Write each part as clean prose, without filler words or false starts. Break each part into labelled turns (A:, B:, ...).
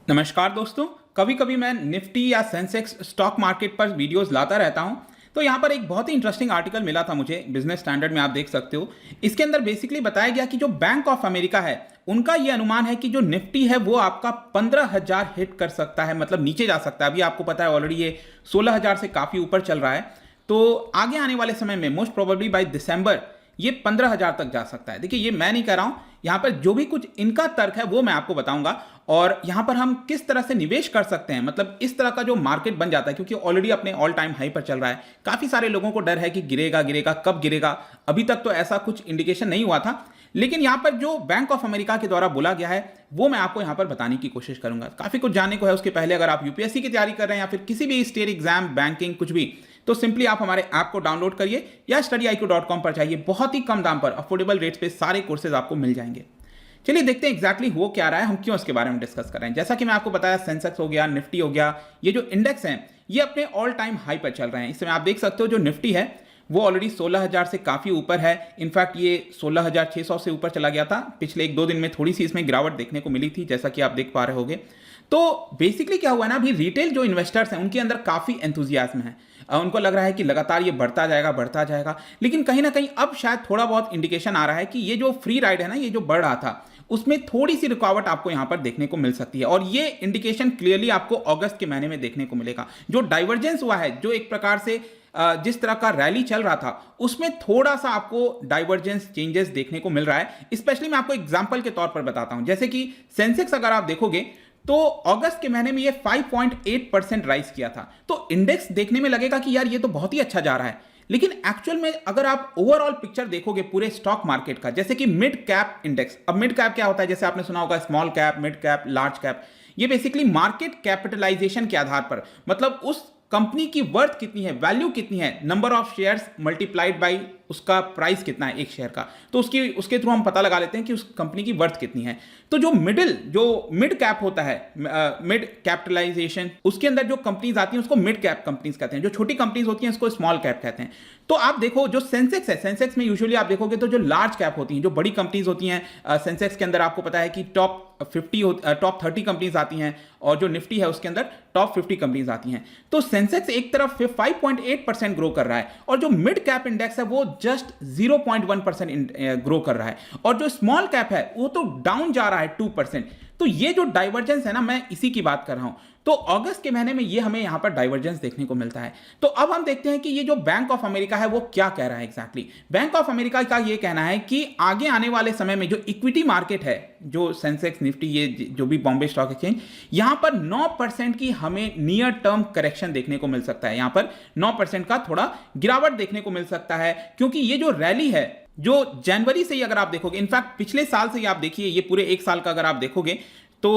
A: नमस्कार दोस्तों। कभी कभी मैं निफ्टी या सेंसेक्स स्टॉक मार्केट पर वीडियोस लाता रहता हूं। तो यहां पर एक बहुत ही इंटरेस्टिंग आर्टिकल मिला था मुझे, बिजनेस स्टैंडर्ड में आप देख सकते हो। इसके अंदर बेसिकली बताया गया कि जो बैंक ऑफ अमेरिका है उनका ये अनुमान है कि जो निफ्टी है वो आपका 15,000 हिट कर सकता है, मतलब नीचे जा सकता है। अभी आपको पता है ऑलरेडी ये 16,000 से काफ़ी ऊपर चल रहा है। तो आगे आने वाले समय में मोस्ट प्रोबेबली बाय दिसंबर ये 15,000 तक जा सकता है। देखिए, ये मैं नहीं कह रहा हूं, यहां पर जो भी कुछ इनका तर्क है वो मैं आपको बताऊंगा। और यहां पर हम किस तरह से निवेश कर सकते हैं, मतलब इस तरह का जो मार्केट बन जाता है, क्योंकि ऑलरेडी अपने ऑल टाइम हाई पर चल रहा है। काफी सारे लोगों को डर है कि गिरेगा गिरेगा, कब गिरेगा। अभी तक तो ऐसा कुछ इंडिकेशन नहीं हुआ था, लेकिन यहां पर जो बैंक ऑफ अमेरिका के द्वारा बोला गया है वो मैं आपको यहां पर बताने की कोशिश करूंगा। काफी कुछ जानने को है। उसके पहले अगर आप यूपीएससी की तैयारी कर रहे हैं या फिर किसी भी स्टेट एग्जाम, बैंकिंग, कुछ भी, तो सिंपली आप हमारे ऐप को डाउनलोड करिए या studyIQ.com पर जाइए। बहुत ही कम दाम पर अफोर्डेबल रेट्स पे सारे कोर्सेज आपको मिल जाएंगे। चलिए देखते हैं एग्जैक्टली हो क्या रहा है, हम क्यों इसके बारे में डिस्कस कर रहे हैं। जैसा कि मैं आपको बताया, सेंसेक्स हो गया, निफ्टी हो गया, ये जो इंडेक्स हैं ये अपने ऑल टाइम हाई पर चल रहे हैं। इसमें आप देख सकते हो जो निफ्टी है वो ऑलरेडी 16,000 से काफ़ी ऊपर है। इनफैक्ट ये 16,600 से ऊपर चला गया था। पिछले 1-2 दिन में थोड़ी सी इसमें गिरावट देखने को मिली थी, जैसा कि आप देख पा रहे होगे। तो बेसिकली क्या हुआ ना, अभी रिटेल जो इन्वेस्टर्स हैं उनके अंदर काफ़ी एंथुजियाज्म है। उनको लग रहा है कि लगातार ये बढ़ता जाएगा बढ़ता जाएगा। लेकिन कहीं ना कहीं अब शायद थोड़ा बहुत इंडिकेशन आ रहा है कि ये जो फ्री राइड है ना, ये जो बढ़ रहा था, उसमें थोड़ी सी रुकावट आपको यहां पर देखने को मिल सकती है। और ये इंडिकेशन क्लियरली आपको अगस्त के महीने में देखने को मिलेगा। जो डाइवर्जेंस हुआ है, जो एक प्रकार से जिस तरह का रैली चल रहा था, उसमें थोड़ा सा आपको डाइवर्जेंस चेंजेस देखने को मिल रहा है। स्पेशली मैं आपको एग्जांपल के तौर पर बताता हूं। जैसे कि सेंसेक्स अगर आप देखोगे तो अगस्त के महीने में ये 5.8% राइज किया था। तो इंडेक्स देखने में लगेगा कि यार ये तो बहुत ही अच्छा जा रहा है, लेकिन एक्चुअल में अगर आप ओवरऑल पिक्चर देखोगे पूरे स्टॉक मार्केट का, जैसे कि मिड कैप इंडेक्स। अब मिड कैप क्या होता है, जैसे आपने सुना होगा small cap, mid cap, large cap. ये बेसिकली मार्केट कैपिटलाइजेशन के आधार पर, मतलब उस कंपनी की वर्थ कितनी है, वैल्यू कितनी है, number of shares multiplied by उसका प्राइस कितना है एक शेयर का, तो उसके थ्रू हम पता लगा लेते हैं कि उस कंपनी की वर्थ कितनी है। तो जो मिड कैप होता है, मिड कैपिटलाइजेशन, उसके अंदर जो कंपनीज आती हैं उसको मिड कैप कंपनीज कहते हैं। जो छोटी कंपनीज होती हैं उसको स्मॉल कैप कहते हैं। तो आप देखो जो सेंसेक्स है, सेंसेक्स में यूजुअली आप देखोगे तो जो लार्ज कैप होती हैं, जो बड़ी कंपनीज होती हैं, सेंसेक्स के अंदर आपको पता है कि टॉप 30 कंपनीज आती हैं, और जो निफ्टी है उसके अंदर टॉप 50 कंपनीज आती हैं। तो सेंसेक्स एक तरफ 5.8% ग्रो कर रहा है, और जो मिड कैप इंडेक्स है वो जस्ट 0.1% ग्रो कर रहा है, और जो स्मॉल कैप है वो तो डाउन जा रहा है 2%। तो ये जो डाइवर्जेंस है ना, मैं इसी की बात कर रहा हूं। तो अगस्त के महीने में ये हमें यहां पर डाइवर्जेंस देखने को मिलता है। तो अब हम देखते हैं कि ये जो बैंक ऑफ अमेरिका है वो क्या कह रहा है एग्जैक्टली। बैंक ऑफ अमेरिका का ये कहना है कि आगे आने वाले समय में जो इक्विटी मार्केट है, जो सेंसेक्स, निफ्टी, ये जो भी बॉम्बे स्टॉक एक्सचेंज, यहां पर 9% की हमें नियर टर्म करेक्शन देखने को मिल सकता है। यहां पर 9% का थोड़ा गिरावट देखने को मिल सकता है, क्योंकि ये जो रैली है जो जनवरी से ही अगर आप देखोगे, इनफैक्ट पिछले साल से ही आप देखिए, ये पूरे एक साल का अगर आप देखोगे तो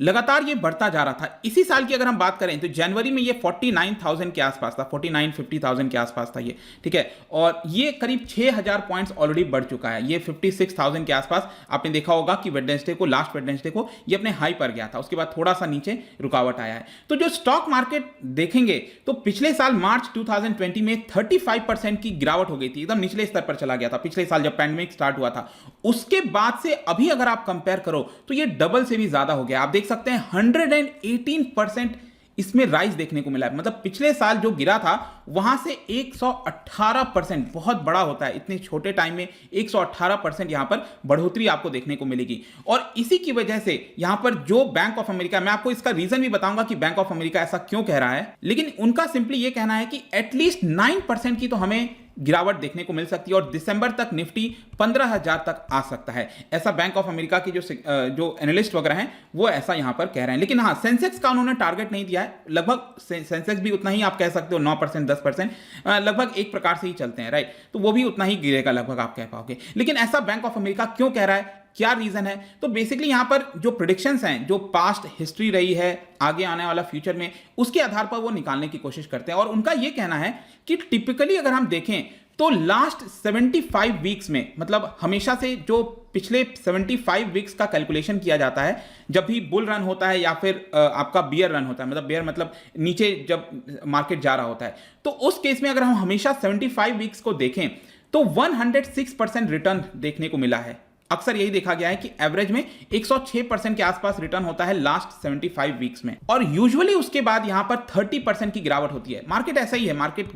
A: लगातार ये बढ़ता जा रहा था। इसी साल की अगर हम बात करें तो जनवरी में ये 49,000 के आसपास था, 49-50,000 के आसपास था ये, ठीक है। और ये करीब 6,000 पॉइंट्स ऑलरेडी बढ़ चुका है। ये 56,000 के आसपास आपने देखा होगा कि वेडनेसडे को, लास्ट वेडनेसडे को ये अपने हाई पर गया था। उसके बाद थोड़ा सा नीचे रुकावट आया है। तो जो स्टॉक मार्केट देखेंगे तो पिछले साल मार्च 2020 में 35% की गिरावट हो गई थी, एकदम निचले स्तर पर चला गया था। पिछले साल जब पैंडेमिक स्टार्ट हुआ था, उसके बाद से अभी अगर आप कंपेयर करो तो ये डबल से भी ज्यादा हो गया। आप देख सकते हैं 118% इसमें राइज देखने को मिला है। मतलब पिछले साल जो गिरा था वहां से 118%, बहुत बड़ा होता है इतने छोटे टाइम में 118% यहां पर बढ़ोतरी आपको देखने को मिलेगी। और इसी की वजह से यहां पर जो बैंक ऑफ अमेरिका, मैं आपको इसका रीजन भी बताऊंगा कि बैंक ऑफ अमेरिका ऐसा क्यों कह रहा है, लेकिन उनका सिंपली यह कहना है कि एटलीस्ट 9% की तो हमें गिरावट देखने को मिल सकती है, और दिसंबर तक निफ्टी 15,000 तक आ सकता है। ऐसा बैंक ऑफ अमेरिका की जो एनालिस्ट वगैरह हैं वो ऐसा यहां पर कह रहे हैं। लेकिन हाँ, सेंसेक्स का उन्होंने टारगेट नहीं दिया है। लगभग सेंसेक्स भी उतना ही आप कह सकते हो, 9%, 10%, लगभग एक प्रकार से ही चलते हैं, राइट। तो वो भी उतना ही गिरेगा लगभग, आप कह पाओगे। लेकिन ऐसा बैंक ऑफ अमेरिका क्यों कह रहा है, क्या रीजन है? तो बेसिकली यहां पर जो प्रेडिक्शंस हैं, जो पास्ट हिस्ट्री रही है, आगे आने वाला फ्यूचर में, उसके आधार पर वो निकालने की कोशिश करते हैं। और उनका ये कहना है कि टिपिकली अगर हम देखें तो लास्ट 75 वीक्स में, मतलब हमेशा से जो पिछले 75 वीक्स का कैलकुलेशन किया जाता है जब भी बुल रन होता है या फिर आपका बियर रन होता है, मतलब बियर मतलब नीचे जब मार्केट जा रहा होता है, तो उस केस में अगर हम हमेशा 75 वीक्स को देखें तो 106% रिटर्न देखने को मिला है अक्सर यही देखा गया है कि एवरेज में 106% के आसपास रिटर्न होता है लास्ट 75 वीक्स में, और यूजुअली उसके बाद यहां पर 30% की गिरावट होती है। मार्केट ऐसा ही है, मार्केट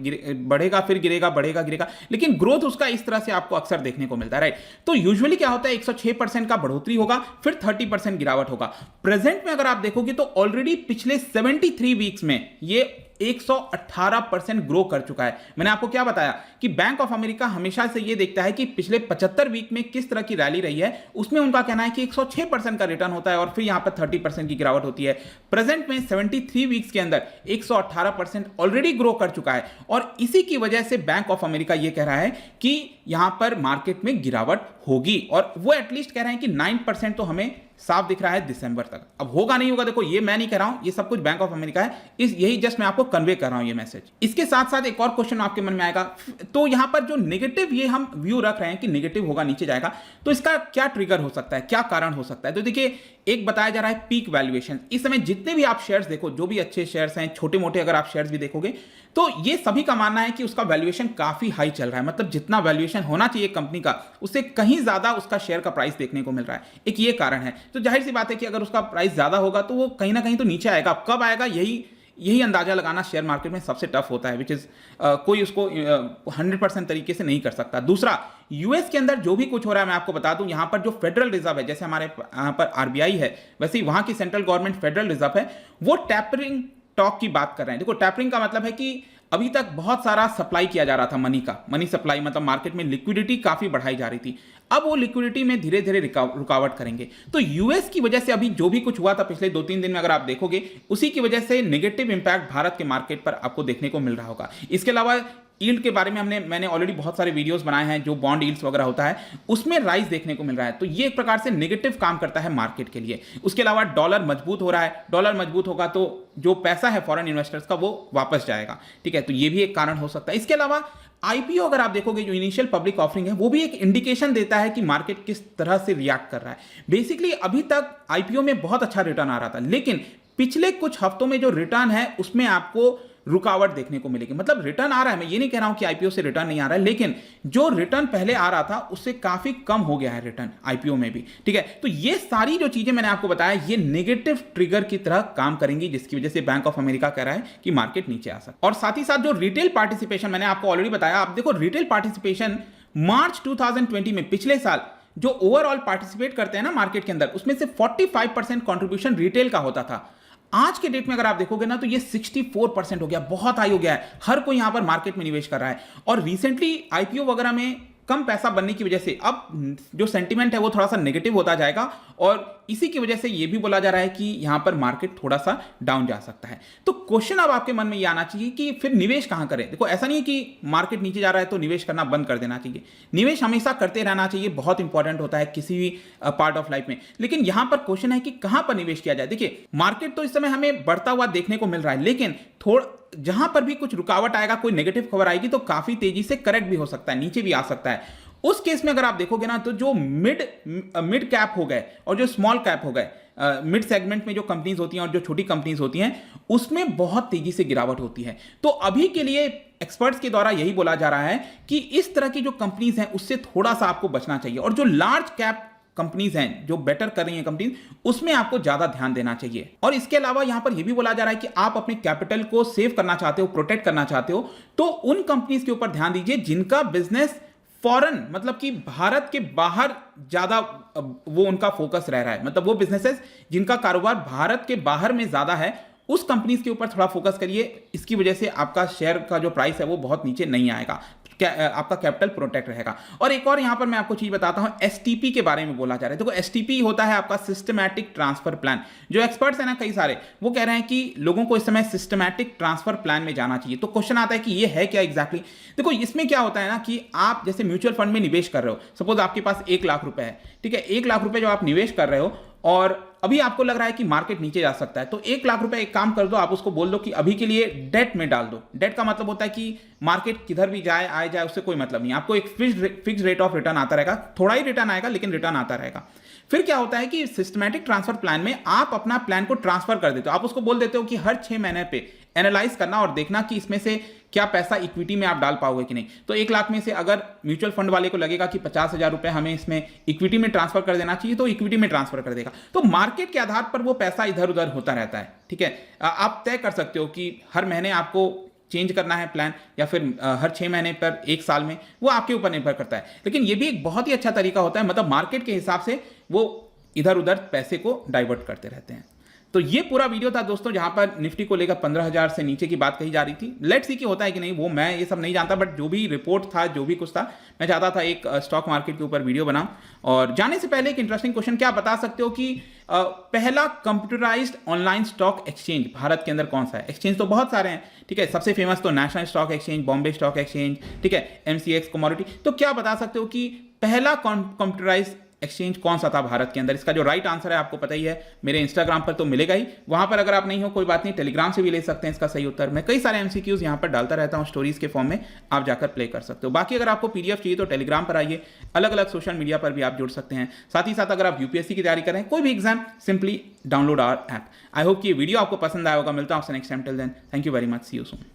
A: बढ़ेगा फिर गिरेगा, बढ़ेगा गिरेगा, लेकिन ग्रोथ उसका इस तरह से आपको अक्सर देखने को मिलता है, राइट। तो यूजुअली क्या होता है, 106% का बढ़ोतरी होगा, फिर 30% गिरावट होगा। प्रेजेंट में अगर आप देखोगे तो ऑलरेडी पिछले 73 वीक्स में ये 118% ग्रो कर चुका है। मैंने आपको क्या बताया कि बैंक ऑफ अमेरिका हमेशा से ये देखता है कि पिछले 75 वीक में किस तरह की रैली रही है, उसमें उनका कहना है कि 106% का रिटर्न होता है और फिर यहां पर 30% की गिरावट होती है। प्रेजेंट में 73 वीक्स के अंदर 118% ऑलरेडी ग्रो कर चुका है, और इसी की वजह से बैंक ऑफ अमेरिका ये कह रहा है कि यहां पर मार्केट में गिरावट होगी, और वो एटलीस्ट कह रहे हैं कि 9% तो हमें साफ दिख रहा है दिसंबर तक। अब होगा नहीं होगा, देखो ये मैं नहीं कह रहा हूं, ये सब कुछ बैंक ऑफ अमेरिका है, यही जस्ट मैं आपको कन्वे कर रहा हूं ये मैसेज। इसके साथ साथ एक और क्वेश्चन आपके मन में आएगा, तो यहां पर जो नेगेटिव ये हम व्यू रख रहे हैं कि नेगेटिव होगा, नीचे जाएगा, तो इसका क्या ट्रिगर हो सकता है, क्या कारण हो सकता है? तो देखिए, एक बताया जा रहा है पीक वैल्यूएशन। इस समय जितने भी आप शेयर्स देखो, जो भी अच्छे शेयर्स हैं, छोटे मोटे अगर आप शेयर्स भी देखोगे, तो ये सभी का मानना है कि उसका वैल्यूएशन काफी हाई चल रहा है, मतलब जितना वैल्यूएशन होना चाहिए कंपनी का, उससे कहीं ज्यादा उसका शेयर का प्राइस देखने को मिल रहा है। एक ये कारण है। तो जाहिर सी बात है कि अगर उसका प्राइस ज्यादा होगा तो वो कहीं ना कहीं तो नीचे आएगा। अब कब आएगा, यही अंदाजा लगाना शेयर मार्केट में सबसे टफ होता है, विच इज कोई उसको 100% तरीके से नहीं कर सकता। दूसरा, यूएस के अंदर जो भी कुछ हो रहा है, मैं आपको बता दूं, यहां पर जो फेडरल रिजर्व है, जैसे हमारे यहां पर आरबीआई है, वैसे ही वहां की सेंट्रल गवर्नमेंट फेडरल रिजर्व है, वो टैपरिंग टॉक की बात कर रहे हैं। देखो, टैपरिंग का मतलब है कि अभी तक बहुत सारा सप्लाई किया जा रहा था मनी सप्लाई, मतलब मार्केट में लिक्विडिटी काफी बढ़ाई जा रही थी। अब वो लिक्विडिटी में धीरे धीरे रुकावट करेंगे। तो यूएस की वजह से अभी जो भी कुछ हुआ था पिछले 2-3 दिन में, अगर आप देखोगे, उसी की वजह से नेगेटिव इंपैक्ट भारत के मार्केट पर आपको देखने को मिल रहा होगा। इसके अलावा यील्ड के बारे में मैंने ऑलरेडी बहुत सारे वीडियोस बनाए हैं, जो बॉन्ड यील्ड्स वगैरह होता है उसमें राइज देखने को मिल रहा है, तो ये एक प्रकार से नेगेटिव काम करता है मार्केट के लिए। उसके अलावा डॉलर मजबूत हो रहा है, डॉलर मजबूत होगा तो जो पैसा है फॉरेन इन्वेस्टर्स का वो वापस जाएगा, ठीक है, तो ये भी एक कारण हो सकता है। इसके अलावा आईपीओ अगर आप देखोगे, जो इनिशियल पब्लिक ऑफरिंग है, वो भी एक इंडिकेशन देता है कि मार्केट किस तरह से रिएक्ट कर रहा है। बेसिकली अभी तक आईपीओ में बहुत अच्छा रिटर्न आ रहा था, लेकिन पिछले कुछ हफ्तों में जो रिटर्न है उसमें आपको रुकावट देखने को मिलेगी। मतलब रिटर्न आ रहा है, मैं ये नहीं कह रहा हूं कि आईपीओ से रिटर्न नहीं आ रहा है, लेकिन जो रिटर्न पहले आ रहा था उससे काफी कम हो गया है रिटर्न आईपीओ में भी, ठीक है। तो ये सारी जो चीजें मैंने आपको बताया, ये नेगेटिव ट्रिगर की तरह काम करेंगी, जिसकी वजह से बैंक ऑफ अमेरिका कह रहा है कि मार्केट नीचे आ सकता है। और साथ ही साथ जो रिटेल पार्टिसिपेशन, मैंने आपको ऑलरेडी बताया, आप देखो रिटेल पार्टिसिपेशन मार्च 2020 में, पिछले साल, जो ओवरऑल पार्टिसिपेट करते हैं ना मार्केट के अंदर, उसमें से 45% कॉन्ट्रीब्यूशन रिटेल का होता था। आज के डेट में अगर आप देखोगे ना, तो ये 64% हो गया, बहुत हाई हो गया है। हर कोई यहां पर मार्केट में निवेश कर रहा है, और रिसेंटली आईपीओ वगैरह में कम पैसा बनने की वजह से अब जो सेंटीमेंट है वो थोड़ा सा नेगेटिव होता जाएगा, और इसी की वजह से ये भी बोला जा रहा है कि यहां पर मार्केट थोड़ा सा डाउन जा सकता है। तो क्वेश्चन अब आपके मन में ये आना चाहिए कि फिर निवेश कहां करें। देखो, ऐसा नहीं है कि मार्केट नीचे जा रहा है तो निवेश करना बंद कर देना चाहिए, निवेश हमेशा करते रहना चाहिए, बहुत इंपॉर्टेंट होता है किसी भी पार्ट ऑफ लाइफ में। लेकिन यहां पर क्वेश्चन है कि कहां पर निवेश किया जाए। देखिए, मार्केट तो इस समय हमें बढ़ता हुआ देखने को मिल रहा है, लेकिन जहां पर भी कुछ रुकावट आएगा, कोई नेगेटिव खबर आएगी, तो काफी तेजी से करेक्ट भी हो सकता है, नीचे भी आ सकता है। उस केस में अगर आप देखोगे ना, तो जो मिड कैप हो गए और जो स्मॉल कैप हो गए, मिड सेगमेंट में जो कंपनीज होती हैं और जो छोटी कंपनीज होती हैं, उसमें बहुत तेजी से गिरावट होती है। तो अभी के लिए एक्सपर्ट्स के द्वारा यही बोला जा रहा है कि इस तरह की जो कंपनीज हैं उससे थोड़ा सा आपको बचना चाहिए, और जो लार्ज कैप कंपनीज हैं, जो बेटर कर रही हैं कंपनीज, उसमें आपको ज्यादा ध्यान देना चाहिए। और इसके अलावा यहां पर यह भी बोला जा रहा है कि आप अपने कैपिटल को सेव करना चाहते हो, प्रोटेक्ट करना चाहते हो, तो उन कंपनीज के ऊपर ध्यान दीजिए जिनका बिजनेस फॉरेन, मतलब कि भारत के बाहर ज्यादा वो उनका फोकस रह रहा है, मतलब वो बिजनेसेस जिनका कारोबार भारत के बाहर में ज्यादा है, उस कंपनीज के ऊपर थोड़ा फोकस करिए। इसकी वजह से आपका शेयर का जो प्राइस है वो बहुत नीचे नहीं आएगा, आपका कैपिटल प्रोटेक्ट रहेगा। और एक और यहां पर मैं आपको चीज बताता हूं, एसटीपी के बारे में बोला जा रहा है। देखो, एसटीपी होता है आपका सिस्टमैटिक ट्रांसफर प्लान। जो एक्सपर्ट्स हैं ना कई सारे, वो कह रहे हैं कि लोगों को इस समय सिस्टमैटिक ट्रांसफर प्लान में जाना चाहिए। तो क्वेश्चन आता है कि ये है क्या एग्जैक्टली। देखो, इसमें क्या होता है ना कि आप जैसे म्यूचुअल फंड में निवेश कर रहे हो, सपोज आपके पास 1 लाख रुपए है, ठीक है, 1 लाख रुपए जो आप निवेश कर रहे हो, और अभी आपको लग रहा है कि मार्केट नीचे जा सकता है, तो 1 लाख रुपए एक काम कर दो, आप उसको बोल दो कि अभी के लिए डेट में डाल दो। डेट का मतलब होता है कि मार्केट किधर भी जाए आए जाए उससे कोई मतलब नहीं, आपको एक फिक्स रेट ऑफ रिटर्न आता रहेगा, थोड़ा ही रिटर्न आएगा लेकिन रिटर्न आता रहेगा। फिर क्या होता है कि सिस्टमैटिक ट्रांसफर प्लान में आप अपना प्लान को ट्रांसफर कर देते हो, आप उसको बोल देते हो कि हर 6 महीने पे एनालाइज करना और देखना कि इसमें से क्या पैसा इक्विटी में आप डाल पाओगे कि नहीं। तो 1 लाख में से अगर म्यूचुअल फंड वाले को लगेगा कि 50,000 रुपए हमें इसमें इक्विटी में ट्रांसफर कर देना चाहिए, तो इक्विटी में ट्रांसफर कर देगा। तो मार्केट के आधार पर वो पैसा इधर उधर होता रहता है, ठीक है। आप तय कर सकते हो कि हर महीने आपको चेंज करना है प्लान या फिर हर 6 महीने पर, 1 साल में, वो आपके ऊपर निर्भर करता है। लेकिन ये भी एक बहुत ही अच्छा तरीका होता है, मतलब मार्केट के हिसाब से वो इधर उधर पैसे को डाइवर्ट करते रहते हैं। तो ये पूरा वीडियो था दोस्तों, जहां पर निफ्टी को लेकर 15,000 से नीचे की बात कही जा रही थी। लेट्स सी कि होता है कि नहीं, वो मैं ये सब नहीं जानता, बट जो भी रिपोर्ट था, जो भी कुछ था, मैं चाहता था एक स्टॉक मार्केट के ऊपर वीडियो बनाऊं। और जाने से पहले एक इंटरेस्टिंग क्वेश्चन, क्या बता सकते हो कि पहला computerised online stock exchange Bharat के अंदर कौन सा है? एक्सचेंज तो बहुत सारे हैं, ठीक है, सबसे फेमस तो national stock exchange, Bombay stock exchange, ठीक है, MCX कमोडिटी। तो क्या बता सकते हो कि पहला कंप्यूटराइज्ड एक्सचेंज कौन सा था भारत के अंदर? इसका जो राइट आंसर है आपको पता ही है, मेरे इंस्टाग्राम पर तो मिलेगा ही, वहां पर अगर आप नहीं हो कोई बात नहीं, टेलीग्राम से भी ले सकते हैं इसका सही उत्तर। मैं कई सारे एमसीक्यूज यहां पर डालता रहता हूं स्टोरीज के फॉर्म में, आप जाकर प्ले कर सकते हो। बाकी अगर आपको PDF चाहिए तो टेलीग्राम पर आइए, अलग अलग सोशल मीडिया पर भी आप जुड़ सकते हैं। साथ ही साथ अगर आप UPSC की तैयारी कर रहे हैं, कोई भी exam, simply download our app. I hope कि ये वीडियो आपको पसंद आया होगा। मिलता हूं आपसे next time, till then thank you very much, see you soon.